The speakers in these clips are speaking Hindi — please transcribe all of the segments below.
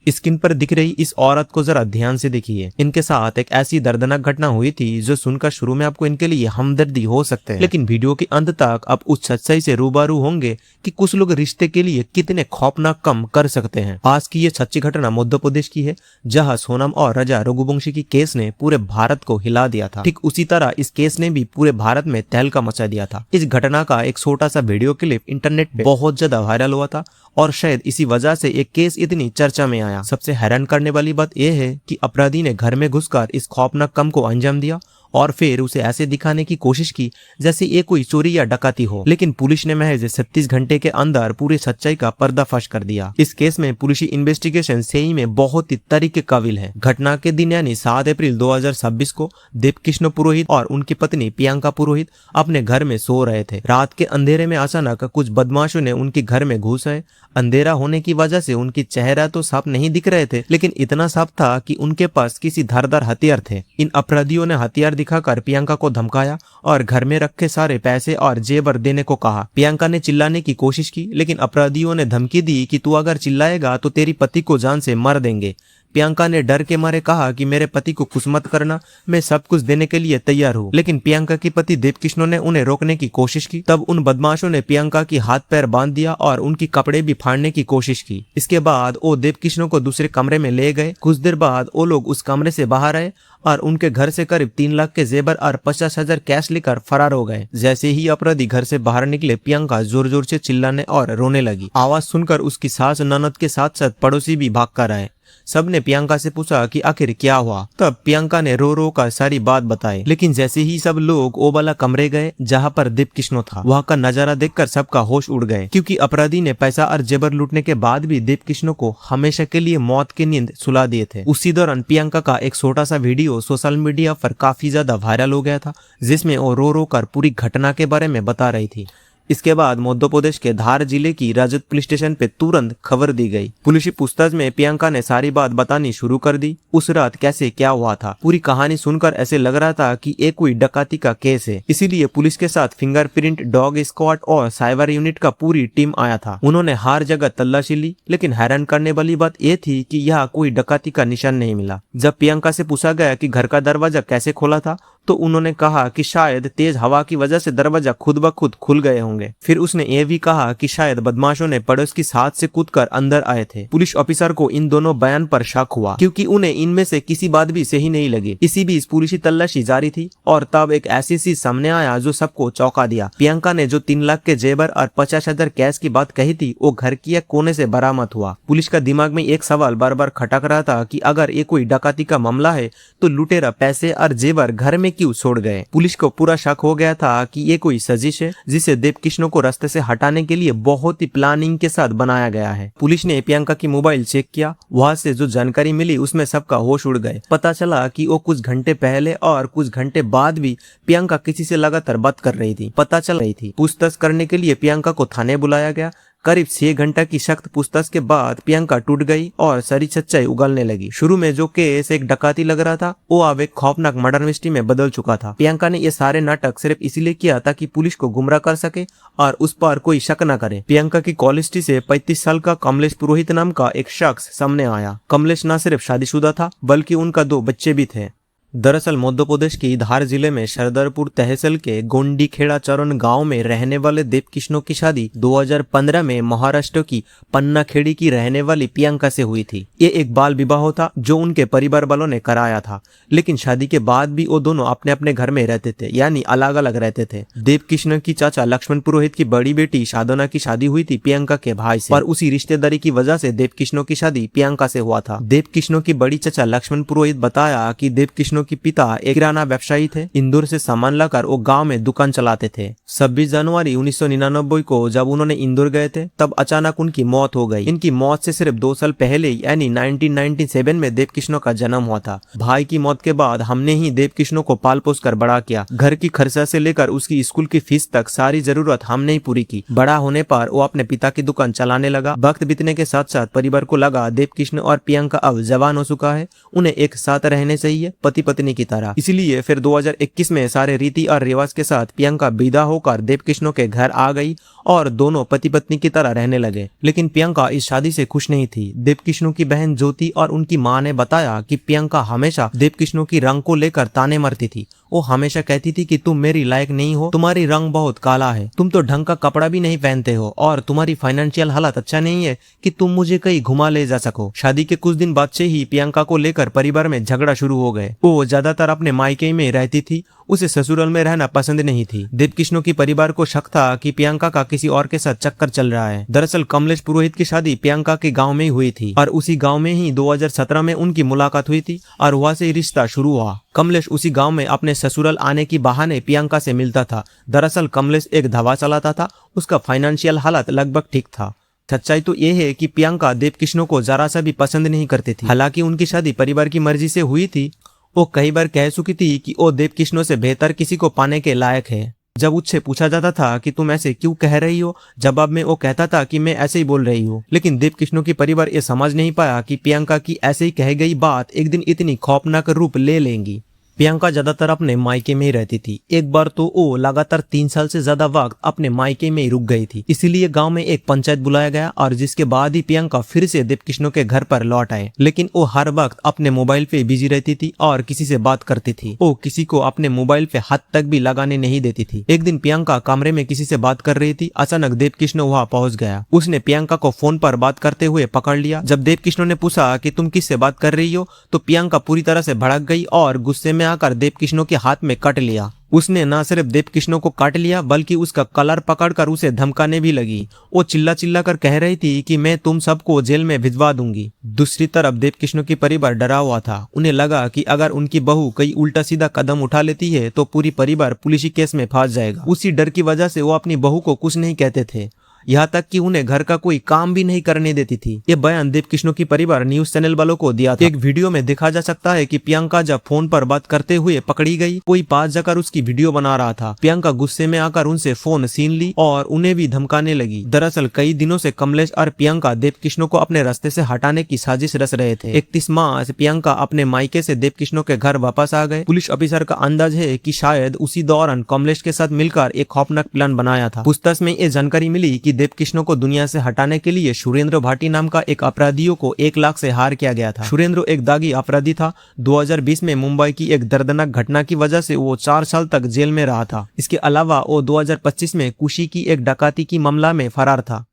स्क्रीन पर दिख रही इस औरत को जरा ध्यान से देखिए। इनके साथ एक ऐसी दर्दनाक घटना हुई थी जो सुनकर शुरू में आपको इनके लिए हमदर्दी हो सकते हैं, लेकिन वीडियो के अंत तक आप उस सच्चाई से रूबरू होंगे कि कुछ लोग रिश्ते के लिए कितने खौफनाक काम कर सकते हैं। आज की ये सच्ची घटना मध्य प्रदेश की है, जहाँ सोनम और रजा रघुवंशी की केस ने पूरे भारत को हिला दिया था। ठीक उसी तरह इस केस ने भी पूरे भारत में तहलका मचा दिया था। इस घटना का एक छोटा सा वीडियो क्लिप इंटरनेट पे बहुत ज्यादा वायरल हुआ था और शायद इसी वजह से एक केस इतनी चर्चा में आया। सबसे हैरान करने वाली बात यह है कि अपराधी ने घर में घुसकर इस खौफनाक काम को अंजाम दिया और फिर उसे ऐसे दिखाने की कोशिश की जैसे ये कोई चोरी या डकैती हो, लेकिन पुलिस ने महज 36 घंटे के अंदर पूरी सच्चाई का पर्दाफाश कर दिया। इस केस में पुलिस इन्वेस्टिगेशन सही में बहुत ही तरीके काबिल है। घटना के दिन यानी 7 अप्रैल 2026 को देवकिशन पुरोहित और उनकी पत्नी प्रियंका पुरोहित अपने घर में सो रहे थे। रात के अंधेरे में अचानक कुछ बदमाशों ने उनके घर में घुस आए। अंधेरा होने की वजह से उनकी चेहरा तो साफ नहीं दिख रहे थे, लेकिन इतना साफ था कि उनके पास किसी धारदार हथियार थे। इन अपराधियों ने हथियार दिखाकर प्रियंका को धमकाया और घर में रखे सारे पैसे और जेवर देने को कहा। प्रियंका ने चिल्लाने की कोशिश की, लेकिन अपराधियों ने धमकी दी कि तू अगर चिल्लाएगा तो तेरी पति को जान से मार देंगे। प्रियंका ने डर के मारे कहा कि मेरे पति को कुछ मत करना, मैं सब कुछ देने के लिए तैयार हूँ। लेकिन प्रियंका के पति देवकिशन ने उन्हें रोकने की कोशिश की। तब उन बदमाशों ने प्रियंका की हाथ पैर बांध दिया और उनकी कपड़े भी फाड़ने की कोशिश की। इसके बाद वो देवकिशन को दूसरे कमरे में ले गए। कुछ देर बाद वो लोग उस कमरे से बाहर आए और उनके घर से करीब 3 लाख के जेवर और 50,000 कैश लेकर फरार हो गए। जैसे ही अपराधी घर से बाहर निकले, प्रियंका जोर जोर से चिल्लाने और रोने लगी। आवाज सुनकर उसकी सास ननद के साथ साथ पड़ोसी भी भाग कर आए। सबने प्रियंका से पूछा कि आखिर क्या हुआ। तब प्रियंका ने रो रो कर सारी बात बताई। लेकिन जैसे ही सब लोग वो वाला कमरे गए जहाँ पर देवकिशन था, वहाँ का नजारा देखकर सबका होश उड़ गए, क्योंकि अपराधी ने पैसा और जेवर लूटने के बाद भी देवकिशन को हमेशा के लिए मौत की नींद सुला दिए थे। उसी दौरान प्रियंका का एक छोटा सा वीडियो सोशल मीडिया पर काफी ज्यादा वायरल हो गया था, जिसमें वो रो रो कर पूरी घटना के बारे में बता रही थी। इसके बाद मध्य प्रदेश के धार जिले की रजत पुलिस स्टेशन पे तुरंत खबर दी गई। पुलिस की पूछताछ में प्रियंका ने सारी बात बतानी शुरू कर दी। उस रात कैसे क्या हुआ था, पूरी कहानी सुनकर ऐसे लग रहा था कि एक कोई डकैती का केस है। इसीलिए पुलिस के साथ फिंगरप्रिंट, डॉग स्क्वाड और साइबर यूनिट का पूरी टीम आया था। उन्होंने हर जगह तलाशी ली, लेकिन हैरान करने वाली बात यह थी कि यहाँ कोई डकैती का निशान नहीं मिला। जब प्रियंका से पूछा गया कि घर का दरवाजा कैसे खोला था, तो उन्होंने कहा कि शायद तेज हवा की वजह से दरवाजा खुद ब खुद खुल गए होंगे। फिर उसने ये भी कहा कि शायद बदमाशों ने पड़ोस की छत से कूदकर अंदर आए थे। पुलिस ऑफिसर को इन दोनों बयान पर शक हुआ, क्योंकि उन्हें इनमें से किसी बात भी सही नहीं लगी। इसी बीच पुलिस तलाशी जारी थी और तब एक ऐसी चीज सामने आया जो सबको चौंका दिया। प्रियंका ने जो 3 लाख के जेवर और 50,000 कैश की बात कही थी, वो घर की एक कोने से बरामद हुआ। पुलिस का दिमाग में एक सवाल बार बार खटक रहा था कि अगर ये कोई डकैती का मामला है तो लुटेरा पैसे और जेवर घर में क्यों छोड़ गए। पुलिस को पूरा शक हो गया था कि ये कोई साजिश है, जिसे देवकिशन को रास्ते से हटाने के लिए बहुत ही प्लानिंग के साथ बनाया गया है। पुलिस ने प्रियंका की मोबाइल चेक किया। वहां से जो जानकारी मिली उसमें सबका होश उड़ गए। पता चला कि वो कुछ घंटे पहले और कुछ घंटे बाद भी प्रियंका किसी से लगातार बात कर रही थी। पता चल रही थी। पूछताछ करने के लिए प्रियंका को थाने बुलाया गया। करीब 6 घंटा की सख्त पूछताछ के बाद प्रियंका टूट गई और सारी सच्चाई उगलने लगी। शुरू में जो केस एक डकैती लग रहा था, वो अब एक खौफनाक मर्डर मिस्ट्री में बदल चुका था। प्रियंका ने ये सारे नाटक सिर्फ इसलिए किया ताकि पुलिस को गुमराह कर सके और उस पर कोई शक न करे। प्रियंका की कॉल हिस्ट्री से 35 साल का कमलेश पुरोहित नाम का एक शख्स सामने आया। कमलेश न सिर्फ शादीशुदा था, बल्कि उनका 2 बच्चे भी थे। दरअसल मध्य प्रदेश की धार जिले में सरदारपुर तहसील के गोंडी खेड़ा चरण गांव में रहने वाले देवकिशन की शादी 2015 में महाराष्ट्र की पन्ना खेड़ी की रहने वाली प्रियंका से हुई थी। ये एक बाल विवाह था जो उनके परिवार वालों ने कराया था, लेकिन शादी के बाद भी वो दोनों अपने अपने घर में रहते थे, यानी अलग अलग रहते थे। देवकिशन की चाचा लक्ष्मण पुरोहित की बड़ी बेटी साधना की शादी हुई थी प्रियंका के भाई से, पर उसी रिश्तेदारी की वजह से देवकिशन की शादी प्रियंका से हुआ था। देवकिशन की बड़ी चाचा लक्ष्मण पुरोहित बताया कि देवकिशन की पिता एक किराना व्यवसायी थे। इंदौर से सामान लाकर वो गांव में दुकान चलाते थे। 26 जनवरी 1999 को जब उन्होंने इंदौर गए थे, तब अचानक उनकी मौत हो गई। इनकी मौत से सिर्फ 2 साल पहले यानी 1997 में देवकिशन का जन्म हुआ था। भाई की मौत के बाद हमने ही देवकिशन को पाल पोस कर बड़ा किया। घर की खर्चा से लेकर उसकी स्कूल की फीस तक सारी जरूरत हमने ही पूरी की। बड़ा होने पर वो अपने पिता की दुकान चलाने लगा। वक्त बीतने के साथ साथ परिवार को लगा देवकिशन और प्रियंका अब जवान हो चुका है, उन्हें एक साथ रहने चाहिए। पति पत्नी की तरह। इसलिए फिर 2021 में सारे रीति और रिवाज के साथ प्रियंका विदा होकर देवकिष्णो के घर आ गई और दोनों पति पत्नी की तरह रहने लगे। लेकिन प्रियंका इस शादी से खुश नहीं थी। देवकिष्णो की बहन ज्योति और उनकी माँ ने बताया कि प्रियंका हमेशा देवकिष्णो की रंग को लेकर ताने मारती थी। वो हमेशा कहती थी कि तुम मेरी लायक नहीं हो, तुम्हारी रंग बहुत काला है, तुम तो ढंग का कपड़ा भी नहीं पहनते हो और तुम्हारी फाइनेंशियल हालत अच्छा नहीं है कि तुम मुझे कहीं घुमा ले जा सको। शादी के कुछ दिन बाद से ही प्रियंका को लेकर परिवार में झगड़ा शुरू हो गए। वो ज्यादातर अपने मायके में रहती थी, उसे ससुराल में रहना पसंद नहीं थी। देवकिष्णो की परिवार को शक था कि प्रियंका का किसी और के साथ चक्कर चल रहा है। दरअसल कमलेश पुरोहित की शादी प्रियंका के गांव में ही हुई थी और उसी गांव में ही 2017 में उनकी मुलाकात हुई थी और वहां से रिश्ता शुरू हुआ। कमलेश उसी गांव में अपने ससुराल आने की बहाने प्रियंका से मिलता था। दरअसल कमलेश एक ढाबा चलाता था, उसका फाइनेंशियल हालत लगभग ठीक था। सच्चाई तो ये है कि प्रियंका देवकिष्णो को जरा सा भी पसंद नहीं करती थी। हालांकि उनकी शादी परिवार की मर्जी से हुई थी। वो कई बार कह चुकी थी कि वो देवकिष्णो से बेहतर किसी को पाने के लायक है। जब उससे पूछा जाता था कि तुम ऐसे क्यों कह रही हो, जवाब में वो कहता था कि मैं ऐसे ही बोल रही हूँ। लेकिन देवकिष्णो की परिवार ये समझ नहीं पाया कि प्रियंका की ऐसे ही कह गई बात एक दिन इतनी खौफनाक रूप ले लेंगी। प्रियंका ज्यादातर अपने मायके में ही रहती थी। एक बार तो वो लगातार 3 साल से ज्यादा वक्त अपने मायके में ही रुक गई थी। इसीलिए गांव में एक पंचायत बुलाया गया और जिसके बाद ही प्रियंका फिर से देवकिष्णो के घर पर लौट आए। लेकिन वो हर वक्त अपने मोबाइल पे बिजी रहती थी और किसी से बात करती थी। वो किसी को अपने मोबाइल पे हाथ तक भी लगाने नहीं देती थी। एक दिन प्रियंका कमरे में किसी से बात कर रही थी। अचानक देवकिष्णो वहां पहुंच गया। उसने प्रियंका को फोन पर बात करते हुए पकड़ लिया। जब देवकिष्णो ने पूछा कि तुम किससे बात कर रही हो, तो प्रियंका पूरी तरह से भड़क गई और गुस्से में आकर देवकिष्णो के हाथ में कट लिया। उसने न सिर्फ देवकिष्णो को काट लिया बल्कि उसका कलर पकड़कर उसे धमकाने भी लगी। वो चिल्ला चिल्ला कर कह रही थी कि मैं तुम सबको जेल में भिजवा दूंगी। दूसरी तरफ देवकिष्णो की परिवार डरा हुआ था। उन्हें लगा कि अगर उनकी बहू कई उल्टा सीधा कदम उठा लेती है तो पूरी परिवार पुलिस केस में फंस जाएगा। उसी डर की वजह से वो अपनी बहू को कुछ नहीं कहते थे, यहाँ तक कि उन्हें घर का कोई काम भी नहीं करने देती थी। ये बयान देवकिष्णो की परिवार न्यूज चैनल वालों को दिया था। एक वीडियो में देखा जा सकता है कि प्रियंका जब फोन पर बात करते हुए पकड़ी गई, कोई पास जाकर उसकी वीडियो बना रहा था। प्रियंका गुस्से में आकर उनसे फोन छीन ली और उन्हें भी धमकाने लगी। दरअसल कई दिनों से कमलेश और प्रियंका देवकिष्णो को अपने रास्ते से हटाने की साजिश रच रहे थे। 31 मार्च प्रियंका अपने मायके से देवकिष्णो के घर वापस आ गए। पुलिस ऑफिसर का अंदाज है कि शायद उसी दौरान कमलेश के साथ मिलकर एक खौफनाक प्लान बनाया था। पूछताछ में ये जानकारी मिली कि देवकिष्णो को दुनिया से हटाने के लिए सुरेंद्र भाटी नाम का एक अपराधियों को 1 लाख से हार किया गया था। सुरेंद्र एक दागी अपराधी था। 2020 में मुंबई की एक दर्दनाक घटना की वजह से वो 4 साल तक जेल में रहा था। इसके अलावा वो 2025 में कुशी की एक डकैती की मामला में फरार था।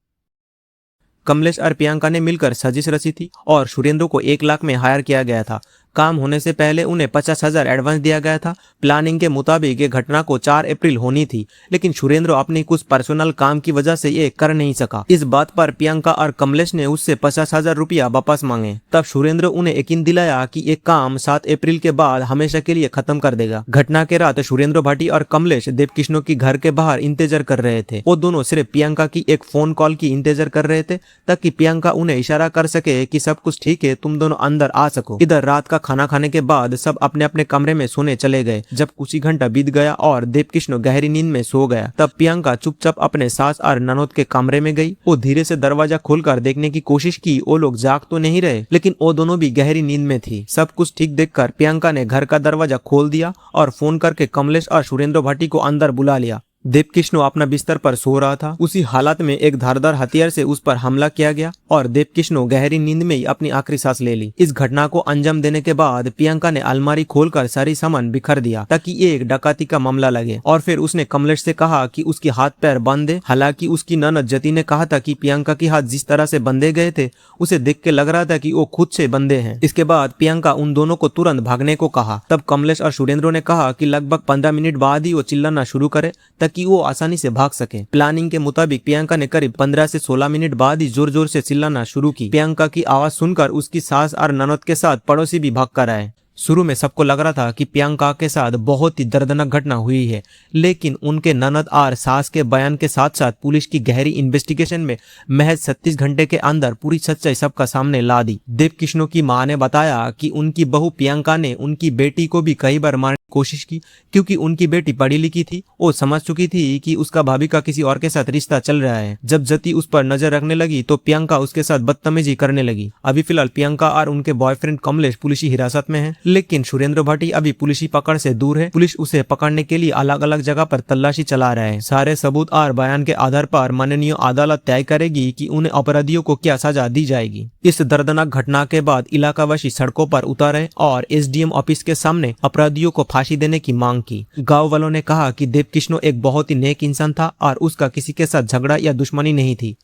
कमलेश और प्रियंका ने मिलकर साजिश रची थी और सुरेंद्र को 1 लाख में हायर किया गया था। काम होने से पहले उन्हें 50,000 एडवांस दिया गया था। प्लानिंग के मुताबिक ये घटना को 4 अप्रैल होनी थी, लेकिन सुरेंद्र अपनी कुछ पर्सनल काम की वजह से ये कर नहीं सका। इस बात पर प्रियंका और कमलेश ने उससे 50,000 रुपया वापस मांगे। तब सुरेंद्र उन्हें यकीन दिलाया कि ये काम 7 अप्रैल के बाद हमेशा के लिए खत्म कर देगा। घटना के रात सुरेंद्र भाटी और कमलेश देवकिष्णो की घर के बाहर इंतजार कर रहे थे। वो दोनों सिर्फ प्रियंका की एक फोन कॉल की इंतजार कर रहे थे ताकि प्रियंका उन्हें इशारा कर सके कि सब कुछ ठीक है, तुम दोनों अंदर आ सको। इधर रात का खाना खाने के बाद सब अपने अपने कमरे में सोने चले गए। जब कुछ ही घंटा बीत गया और देवकिष्णो गहरी नींद में सो गया, तब प्रियंका चुपचाप अपने सास और ननद के कमरे में गई। वो धीरे से दरवाजा खोलकर देखने की कोशिश की वो लोग जाग तो नहीं रहे, लेकिन वो दोनों भी गहरी नींद में थी। सब कुछ ठीक देखकर प्रियंका ने घर का दरवाजा खोल दिया और फोन करके कमलेश और सुरेंद्र भाटी को अंदर बुला लिया। देवकिष्णो अपना बिस्तर पर सो रहा था। उसी हालत में एक धारदार हथियार से उस पर हमला किया गया और देवकिष्णो गहरी नींद में ही अपनी आखिरी सांस ले ली। इस घटना को अंजाम देने के बाद प्रियंका ने अलमारी खोलकर सारी सामान बिखर दिया ताकि ये एक डकैती का मामला लगे, और फिर उसने कमलेश से कहा कि उसके हाथ पैर बांध दे। हालांकि उसकी ननद जति ने कहा था कि प्रियंका के हाथ जिस तरह से बंधे गए थे उसे देख के लग रहा था कि वो खुद से बंधे हैं। इसके बाद प्रियंका उन दोनों को तुरंत भागने को कहा। तब कमलेश और सुरेंद्र ने कहा कि लगभग 15 मिनट बाद ही वो चिल्लाना शुरू करे ताकि वो आसानी से भाग सके। प्लानिंग के मुताबिक प्रियंका ने करीब 15 से 16 मिनट बाद ही जोर जोर से चिल्लाना शुरू की। प्रियंका की आवाज सुनकर उसकी सास और ननद के साथ पड़ोसी भी भाग कर आए। शुरू में सबको लग रहा था कि प्रियंका के साथ बहुत ही दर्दनाक घटना हुई है, लेकिन उनके ननद और सास के बयान के साथ साथ पुलिस की गहरी इन्वेस्टिगेशन में महज 36 घंटे के अंदर पूरी सच्चाई सबका सामने ला दी। देवकिष्णो की मां ने बताया कि उनकी बहू प्रियंका ने उनकी बेटी को भी कई बार मारने की कोशिश की, क्योंकि उनकी बेटी पढ़ी लिखी थी। वो समझ चुकी थी कि उसका भाभी का किसी और के साथ रिश्ता चल रहा है। जब जति उस पर नजर रखने लगी तो प्रियंका उसके साथ बदतमीजी करने लगी। अभी फिलहाल प्रियंका और उनके बॉयफ्रेंड कमलेश पुलिस हिरासत में है, लेकिन सुरेंद्र भाटी अभी पुलिस पकड़ से दूर है। पुलिस उसे पकड़ने के लिए अलग अलग जगह पर तलाशी चला रहा है। सारे सबूत और बयान के आधार पर माननीय अदालत तय करेगी कि उन्हें अपराधियों को क्या सजा दी जाएगी। इस दर्दनाक घटना के बाद इलाकावासी सड़कों पर उतरे और एसडीएम ऑफिस के सामने अपराधियों को फांसी देने की मांग की। गांव वालों ने कहा कि देवकिष्णो एक बहुत ही नेक इंसान था और उसका किसी के साथ झगड़ा या दुश्मनी नहीं थी।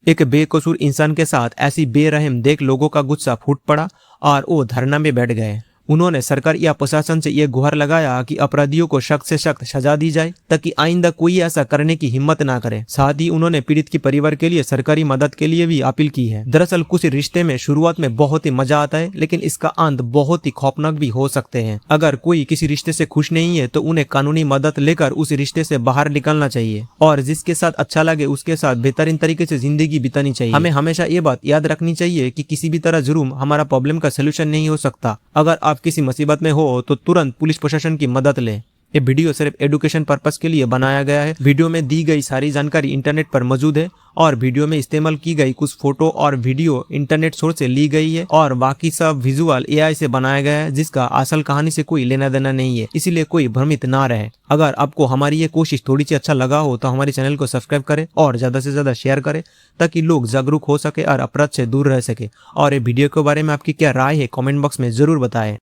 एक बेकसूर इंसान के साथ ऐसी बेरहम देख लोगों का गुस्सा फूट पड़ा और वो धरना में बैठ गए। उन्होंने सरकार या प्रशासन से यह गुहार लगाया कि अपराधियों को सख्त से सख्त सजा दी जाए ताकि आइंदा कोई ऐसा करने की हिम्मत ना करे। साथ ही उन्होंने पीड़ित के परिवार के लिए सरकारी मदद के लिए भी अपील की है। दरअसल कुछ रिश्ते में शुरुआत में बहुत ही मजा आता है, लेकिन इसका अंत बहुत ही खौफनाक भी हो सकते हैं। अगर कोई किसी रिश्ते से खुश नहीं है तो उन्हें कानूनी मदद लेकर उस रिश्ते से बाहर निकलना चाहिए और जिसके साथ अच्छा लगे उसके साथ बेहतरीन तरीके से जिंदगी बितानी चाहिए। हमें हमेशा ये बात याद रखनी चाहिए कि किसी भी तरह जुर्म हमारा प्रॉब्लम का सोल्यूशन नहीं हो सकता। अगर आप किसी मुसीबत में हो तो तुरंत पुलिस प्रशासन की मदद लें। ये वीडियो सिर्फ एजुकेशन पर्पस के लिए बनाया गया है। वीडियो में दी गई सारी जानकारी इंटरनेट पर मौजूद है और वीडियो में इस्तेमाल की गई कुछ फोटो और वीडियो इंटरनेट सोर्स से ली गई है और बाकी सब विजुअल एआई से बनाया गया है जिसका असल कहानी से कोई लेना देना नहीं है, इसीलिए कोई भ्रमित ना रहे। अगर आपको हमारी ये कोशिश थोड़ी सी अच्छा लगा हो तो हमारे चैनल को सब्सक्राइब करें और ज्यादा से ज्यादा शेयर करें ताकि लोग जागरूक हो सके और अपराध से दूर रह सके। और ये वीडियो के बारे में आपकी क्या राय है कमेंट बॉक्स में जरूर बताएं।